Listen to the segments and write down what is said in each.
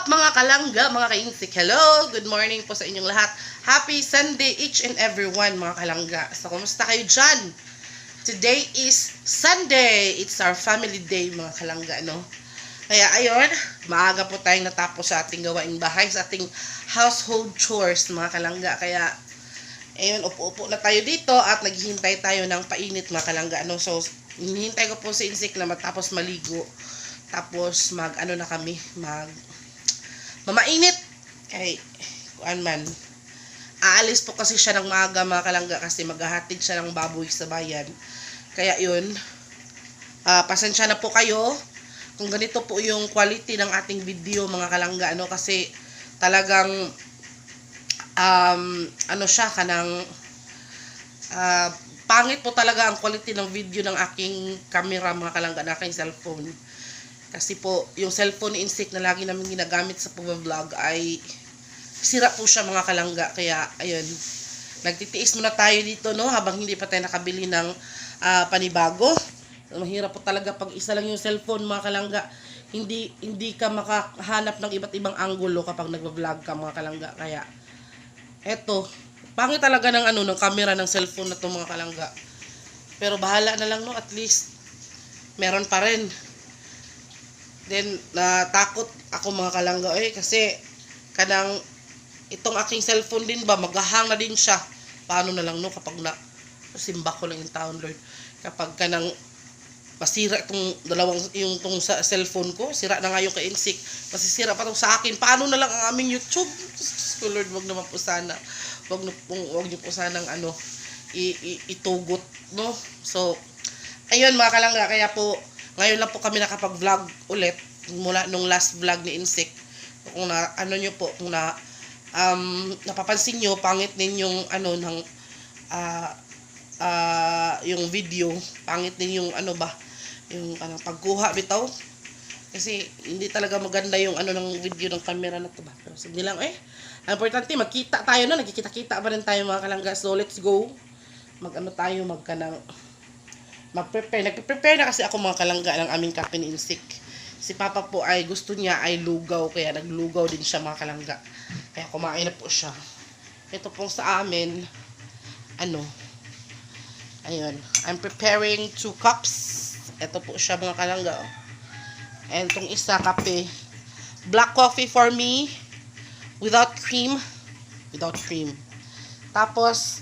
up mga kalangga, mga kainsik? Hello! Good morning po sa inyong lahat. Happy Sunday each and every one mga kalangga. So, kumusta kayo dyan? Today is Sunday. It's our family day mga kalangga, no? Kaya ayun, maaga po tayong natapos sa ating gawaing bahay, sa ating household chores mga kalangga. Kaya, ayun, upo-upo na tayo dito at naghihintay tayo ng painit mga kalangga, no? So, hinihintay ko po si Insik na matapos maligo. Tapos mag-ano na kami, mamainit. Ay, kuan man. Aalis po kasi siya ng maaga mga kalangga kasi maghahatid siya ng baboy sa bayan. Kaya yun, pasensya na po kayo kung ganito po yung quality ng ating video mga kalangga, ano, kasi talagang ano siya kanang pangit po talaga ang quality ng video ng aking camera mga kalangga, na aking cellphone. Kasi po, yung cellphone ni Insik na lagi namin ginagamit sa pag-vlog ay sira po siya mga kalangga. Kaya, ayun, nagtitiis muna tayo dito, no, habang hindi pa tayo nakabili ng panibago. So, mahirap po talaga pag isa lang yung cellphone mga kalangga. Hindi ka makahanap ng iba't ibang anggulo kapag nag-vlog ka mga kalangga. Kaya, eto, pangit talaga ng ng camera ng cellphone na to mga kalangga. Pero bahala na lang, no, at least meron pa rin. Then, natakot ako mga kalangga kasi kanang itong aking cellphone din ba, maghahang na din siya. Paano na lang, no, kapag simba ko lang yung taon, Lord. Kapag kanang masira itong itong sa cellphone ko, sira na nga yung kay Insik, masisira pa itong sa akin. Paano na lang ang aming YouTube? So, Lord, wag naman po sana. Wag niyo po sanang itugot, no? So, ayun mga kalangga, kaya po ngayon lang po kami nakapag-vlog ulit mula nung last vlog ni Insik. Kung nyo po, kung napapansin nyo, pangit din yung ng yung video, pangit din yung yung pagkuha bitaw. Kasi hindi talaga maganda yung ng video ng camera na to ba. Pero sige lang ang importante magkita tayo na, nagkikita-kita pa rin tayo mga kalangga. So let's go. Nagpe-prepare na kasi ako mga kalangga ng aming kape ni Insik. Si Papa po ay gusto niya ay lugaw, kaya naglugaw din siya mga kalangga. Kaya kumain na po siya. Ito pong sa amin, ayun, I'm preparing 2 cups. Ito po siya mga kalangga. And itong isa, kape. Black coffee for me, without cream. Tapos,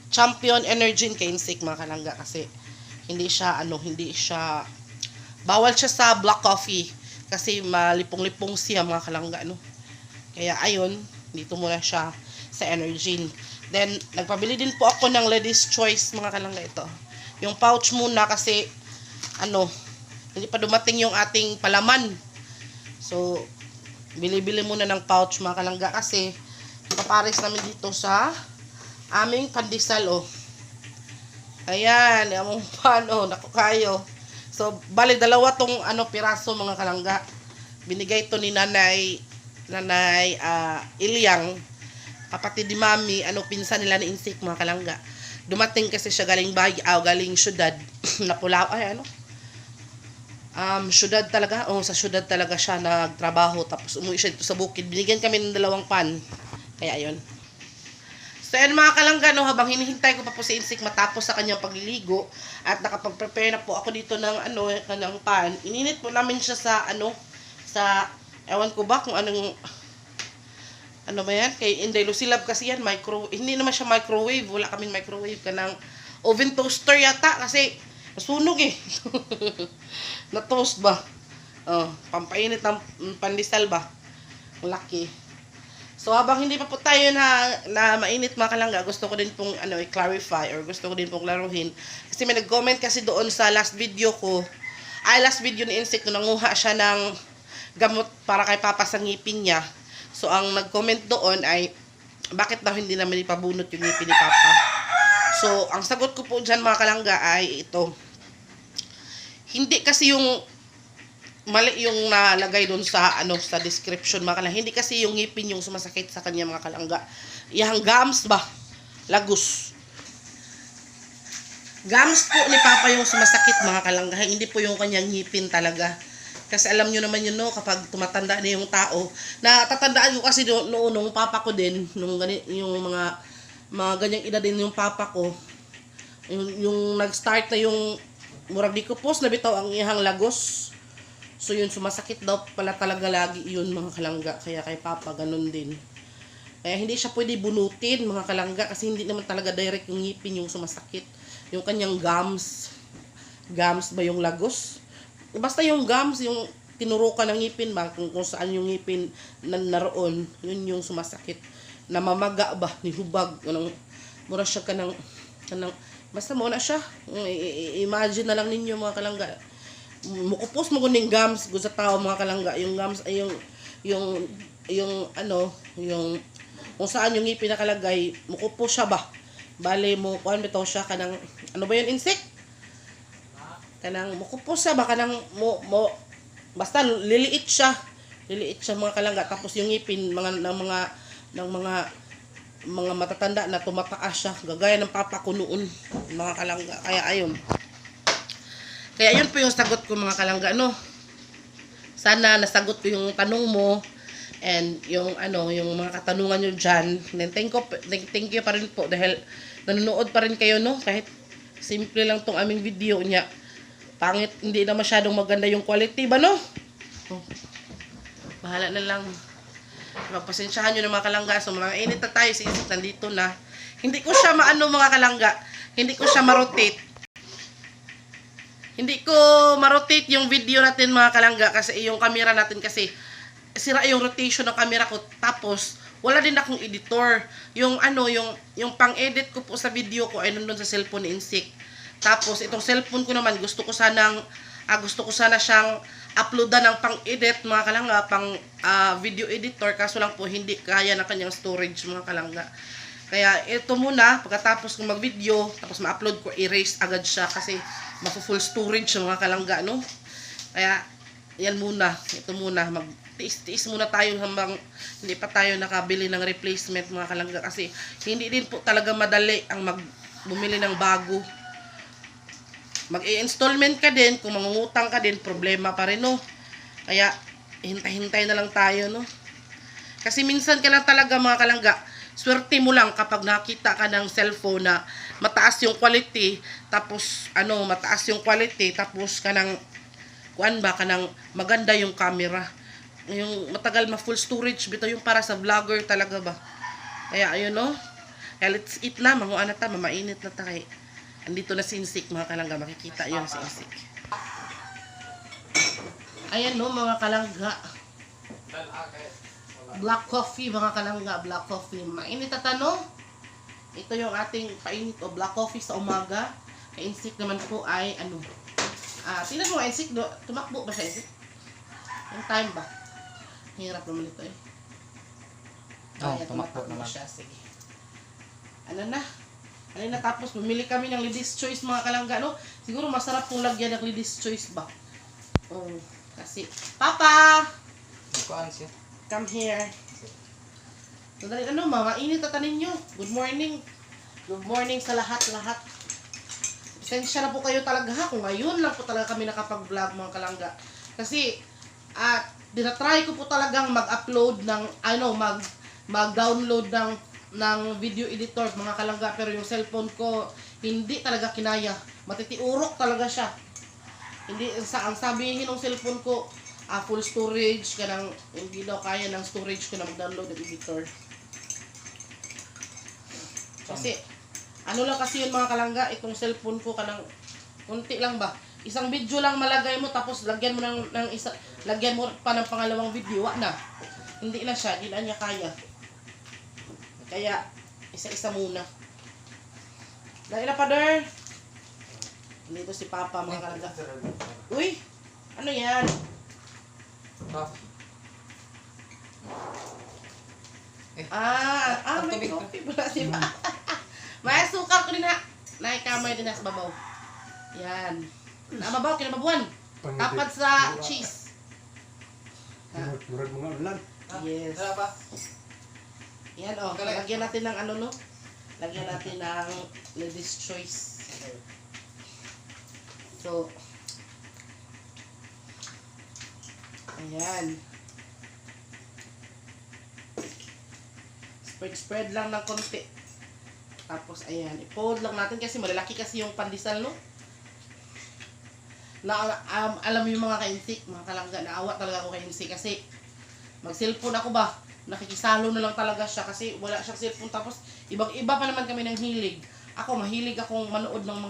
Champion Energy kay Insik mga kalangga, kasi hindi siya bawal siya sa black coffee kasi malipong-lipong siya mga kalangga, Kaya ayun, dito muna siya sa Energy. Then nagpabili din po ako ng Ladies Choice mga kalangga, ito. Yung pouch muna kasi hindi pa dumating yung ating palaman. So bili-bili muna ng pouch mga kalangga kasi papares namin dito sa aming pandesal, Ayan, among paano, naku kayo. So, bali dalawa tong piraso mga kalangga. Binigay to ni Nanay Ilyang, kapatid ni Mami, pinsan nila ni Insik mga kalangga. Dumating kasi siya galing galing syudad na Pulao, syudad talaga. Sa syudad talaga siya nagtrabaho, tapos umuwi siya dito sa bukid. Binigyan kami ng 2 pan. Kaya ayun. So, yan mga kalangga, habang hinihintay ko pa po si Insik matapos sa kanyang pagliligo at nakapag-prepare na po ako dito ng kanang pan. Ininit po namin siya sa ewan ko ba kung anong ba yan, kay Inday Lucilab kasi yan, hindi naman siya microwave, wala kaming microwave, kanang oven toaster yata kasi nasunog na toast ba, pampainit ng pandesal ba, laki. So, habang hindi pa po tayo na mainit mga kalangga, gusto ko din pong i-clarify, or gusto ko din pong laruhin. Kasi may nag-comment kasi doon sa last video ni Insik, na nanguha siya ng gamot para kay Papa sa ngipin niya. So, ang nag-comment doon ay, bakit daw hindi naman ipabunot yung ngipin ni Papa? So, ang sagot ko po dyan mga kalangga ay ito. Hindi kasi yung mali yung nalagay doon sa sa description mga kalangga. Hindi kasi yung ngipin yung sumasakit sa kanya mga kalangga. Yang gums ba? Lagus. Gums po ni Papa yung sumasakit mga kalangga. Hindi po yung kanyang ngipin talaga. Kasi alam nyo naman yun, no, kapag tumatanda na yung tao, natatandaan ko kasi noon, nung papa ko din, yung mga ganyang edad din yung papa ko, yung nag-start na yung, murag di ko post na bitaw ang ihang lagos. So yun, sumasakit daw pala talaga lagi yun mga kalangga. Kaya kay papa, ganun din. Kaya hindi siya pwede bunutin mga kalangga kasi hindi naman talaga direct yung ngipin yung sumasakit. Yung kanyang gums ba yung lagos? Basta yung gums, yung tinurukan ng ngipin ba, kung saan yung ngipin naroon, yun yung sumasakit. Namamaga ba, nihubag, mura siya basta muna siya. Imagine na lang ninyo mga kalangga. Mukupos mo kuning gums, sa tao mga kalangga. Yung gums ay yung kung saan yung ngipin nakalagay, mukupos siya ba? Bale mo, kuhan bitaw siya kanang, ano ba yun, insect? Kanang mukupos siya ba kanang basta liliit siya mga kalangga. Tapos yung ngipin ng mga matatanda na tumataas siya gagaya ng papa ko noon mga kalangga. Kaya yun po yung sagot ko mga kalangga, no. Sana nasagot ko yung tanong mo and yung mga katanungan nyo dyan. Then thank you pa rin po dahil nanonood pa rin kayo, no, kahit simple lang tong aming video niya. Pangit, hindi na masyadong maganda yung quality ba, no? Oh, bahala na lang. Magpasensyahan nyo ng mga kalangga. So, mga init na tayo sa isip, nandito na. Hindi ko siya mga kalangga. Hindi ko siya marotate. Hindi ko marotate yung video natin mga kalangga kasi yung camera natin kasi sira yung rotation ng camera ko. Tapos, wala din akong editor. Yung pang-edit ko po sa video ko ay nandun sa cellphone ni Insik. Tapos, itong cellphone ko naman, gusto ko sana siyang uploadan ng pang-edit, mga kalangga, video editor. Kaso lang po, hindi kaya na kanyang storage, mga kalangga. Kaya, ito muna, pagkatapos kong mag-video, tapos ma-upload ko, erase agad siya kasi mafu-full storage, mga kalangga, no? Kaya, yan muna. Ito muna, mag-tiis muna tayo hanggang hindi pa tayo nakabili ng replacement, mga kalangga. Kasi, hindi din po talaga madali ang bumili ng bago. Mag-i-installment ka din, kung mangungutang ka din, problema pa rin, no? Kaya, hintay-hintay na lang tayo, no? Kasi minsan ka lang talaga, mga kalangga, swerte mo lang kapag nakita ka ng cellphone na mataas yung quality, tapos, kanang maganda yung camera. Yung matagal full storage, bito yung para sa vlogger talaga ba? Kaya, ayun, no? Kaya, let's eat na, manguan na ta, mamainit na ta kay. Andito na si Insik, mga kalangga. Makikita yun si Insik. Ayan, no, mga kalangga. Black coffee, mga kalangga. Black coffee. Mainit at ano? Ito yung ating painit o black coffee sa umaga. Kay Insik naman po ay tingnan mo, Insik. Tumakbo ba siya, Insik? Yung time ba? Hirap naman ito eh. Tumakbo naman siya. Sige. Ano na? Ay, natapos, bumili kami ng Lady's Choice, mga kalangga, no? Siguro masarap pong lagyan ng Lady's Choice ba? Oh, kasi, Papa! Come here. Sandali, mainit na tanin nyo. Good morning. Good morning sa lahat-lahat. Pasensya na po kayo talaga ha, kung ngayon lang po talaga kami nakapag-vlog, mga kalangga. Kasi, dinatry ko po talagang mag-upload ng, mag-download ng video editor, mga kalangga, pero yung cellphone ko hindi talaga kinaya. Matitiurok talaga siya. Ang sabihin ng cellphone ko, full storage, hindi daw kaya ng storage ko na mag-download ng editor. Kasi, lang kasi yun, mga kalangga, itong cellphone ko kunti lang ba? Isang video lang malagay mo, tapos lagyan mo lagyan mo pa ng pangalawang video, na. Hindi na siya, hindi na niya kaya. Kaya, isa-isa muna. Dahil na, Father. Dito si Papa, mga kalangga. Uy! Ano yan? May coffee pala, diba? May sukar ko din ha. Naikamay din sa babaw. Yan. Namabaw, kinababuan. Tapad sa cheese. Murag mga ulan. Yes. Yan, lagyan natin ng lagyan natin ng Lady's Choice. So, Ayan. Spread lang ng konti. Tapos, ayan. I-fold lang natin kasi malalaki kasi yung pandesal, no? Alam mo yung mga ka-insik, mga kalangga, naawa talaga ako ka-insik kasi mag-cellphone ako ba? Nakikisalo na lang talaga siya kasi wala siyang cellphone. Tapos, ibang-iba pa naman kami ng hilig. Ako, mahilig akong manood ng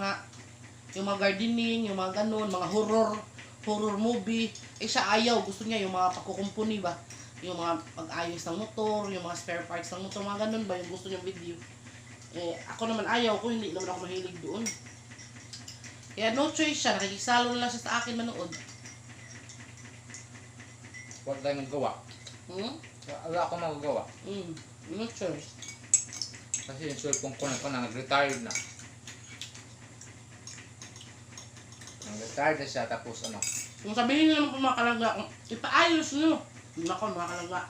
yung mga gardening, yung mga ganun, mga horror movie. Eh siya ayaw, gusto niya yung mga pagkukumpuni ba? Yung mga pag-ayos ng motor, yung mga spare parts ng motor, mga ganun ba yung gusto niyang video. Eh, ako naman ayaw ko, hindi naman ako mahilig doon. Kaya no choice siya, nakikisalo na lang siya sa akin manood. Huwag tayong magawa. Wala akong magagawa. No choice. Kasi yung cellphone ko na nag-retired na. Nag-retired na siya tapos ano. Kung sabihin nyo naman po mga kalangga, ipaayos nyo. Nako mga kalangga.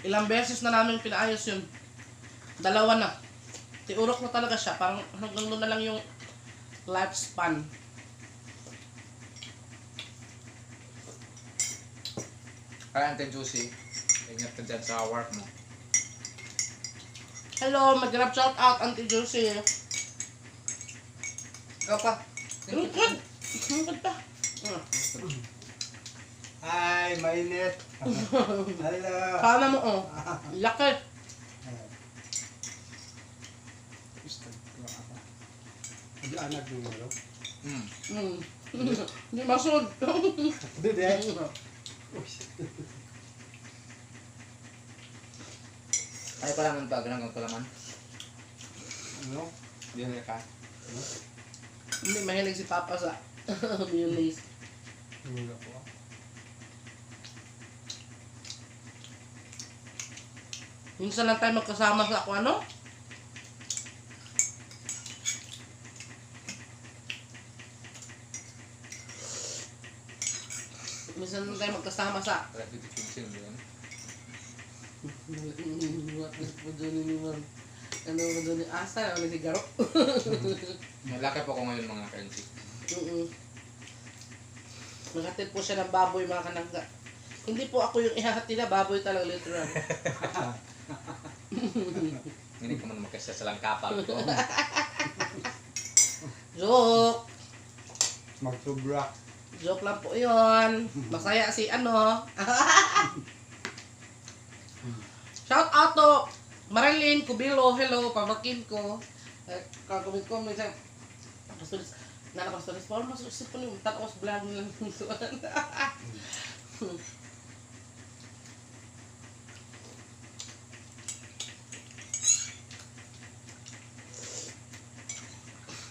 Ilang beses na namin pinaayos yun. 2 na. Tiurok na talaga siya. Parang hanggang doon na lang yung lifespan. Kaya Ate Juicy, ingat ka dyan sa work mo. Hello, mag-grab shout out Auntie Josie. Ikaw pa. Lungkod. Lungkod pa. Ay, mainit. Hello. Sana mo oh. Laki. Hindi anak yung ano. Hindi masod. Hindi, di. Ay pa naman pa, ganang ko naman. Ano? Hindi ka. Hindi mahilig si Papa sa mayonnaise. Hindi ako. Minsan lang tayo magkasama sa ako ano? Minsan lang tayo magkasama sa Kaya dito pinsin mo yan. What is po dyan ni Ma'am? Ano mo dyan ni Asa? Ano si Garo? Malaki po ko ngayon mga ka-NC. Naghatid po siya ng baboy mga kanangga. Hindi po ako yung ihahatid na baboy talaga literal. Hindi ka man magkasya sa lang kapal ko. Joke! Magsobra. Joke lang po yun. Masaya si ano. Shout out to Marilyn Cubilo. Hello, pamakin ko. Kagawin ko, minsan. Nanakastulis pa. Masusip ko yung tatapos vlog nilang pinsuan.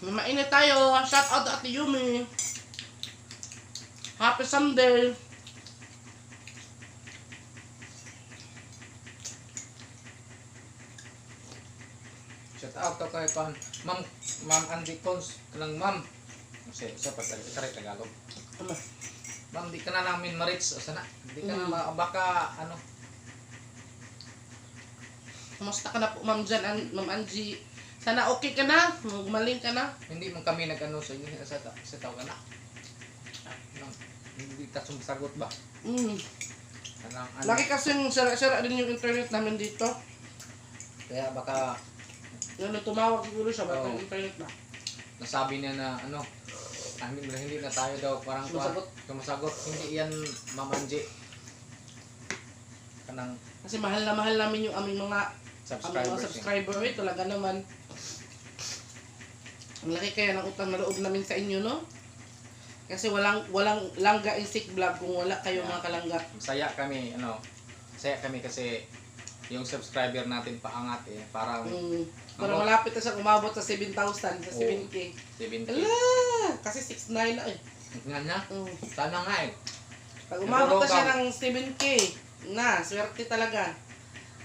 Mainit tayo. Shout out to Ate Yumi. Happy Sunday. Shout out to kay Pan. Ma'am Andy Cons. Kanang ma'am. Kasi sa Tagalog. Ano? Ma'am, di ka na namin ma-reach. O sana. Di ka na baka ano. Kumusta ka na po, Ma'am Jan, Ma'am Angie? Sana okay ka na? Gumaling ka na? Hindi man kami nag-ano sa inyo sa tawag na. Hindi ka sumasagot ba? Kanang ano. Lagi kasing sira-sira din yung internet namin dito. Kaya baka Yan, tumawag siguro siya, baka Oo. yung internet na. nasabi niya na ano. Hindi na tayo daw parang sumasagot. Hindi yan Ma'am Angie. Kanang Kasi mahal na mahal namin yung aming mga subscribers. subscriber. Eh, talaga naman. Ang laki kaya ng utang na loob namin sa inyo, no? Kasi walang langga insik vlog kung wala kayo Yeah. mga kalangga. Masaya kami, masaya kami kasi yung subscriber natin paangat eh. Parang Para malapit na siya umabot sa 7,000, sa 7K. 7K. Ala! Kasi 6'9 na eh. Nga na, Mm. sana nga eh. Pag umabot na siya ng 7K, na, swerte talaga.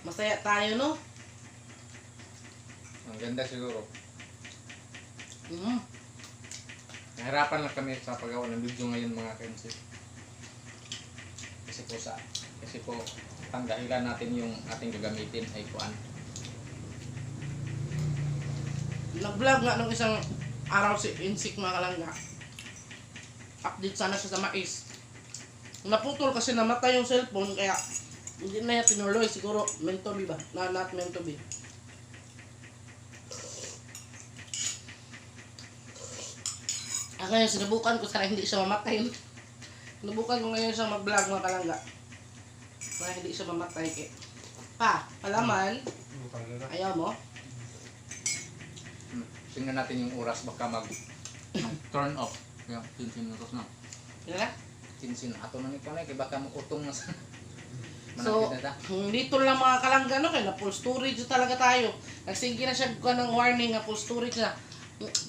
Masaya tayo, no? Ang ganda siguro. Mm. Nahirapan lang kami sa paggawa ng video ngayon mga KMC. Kasi po ang dahilan natin yung ating gagamitin ay kuan. Nag-vlog nga nung isang araw si Insik mga kalangga. Update sana siya sa mais. Naputol kasi namatay yung cellphone, kaya hindi na yan tinuloy. Siguro, meant to be ba? Not meant to be. Ngayon, sinubukan ko sana hindi siya mamatay. Sinubukan ko ngayon siyang mag-vlog mga kalangga. Para hindi siya mamatay. Palaman, Ano pala na? ayaw mo? Tingnan natin yung oras, baka turn off. Yung 15 minutos na. Yan na. 15 ato na ni Panay, kaya baka utong na sa... So, dito lang mga kalangga, no? Kaya na full storage talaga tayo. Nagsige na siya ko ng warning na full storage na.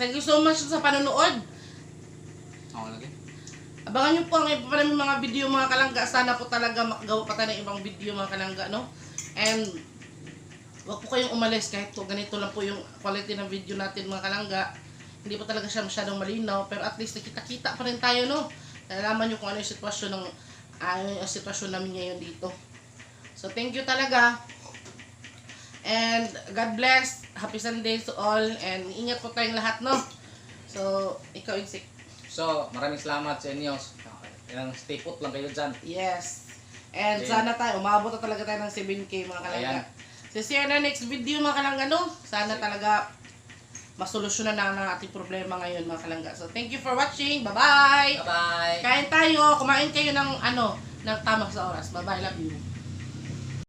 Thank you so much sa panonood. Ako lagi. Abangan nyo po ang iba pa namin mga video mga kalangga. Sana po talaga makagawa pa tayo ng ibang video mga kalangga, no? And wag po kayong umalis kahit po ganito lang po yung quality ng video natin mga kalangga. Hindi po talaga siya masyadong malinaw, pero at least nakita-kita pa rin tayo, no? Nalaman nyo kung ano yung sitwasyon namin ngayon dito. So thank you talaga. And God bless. Happy Sunday to all. And ingat po tayong lahat, no? So, ikaw, Insik. So, maraming salamat sa inyo. Ilang stay put lang kayo dyan. Yes. And Okay. sana tayo, umabot na talaga tayo ng 7K mga kalangga. Ayan. So, see you na next video mga kalangga, no? Sana talaga masolusyonan na ang ating problema ngayon mga kalangga. So, thank you for watching. Bye-bye! Bye-bye! Kain tayo, kumain kayo ng ng tama sa oras. Bye-bye, love you.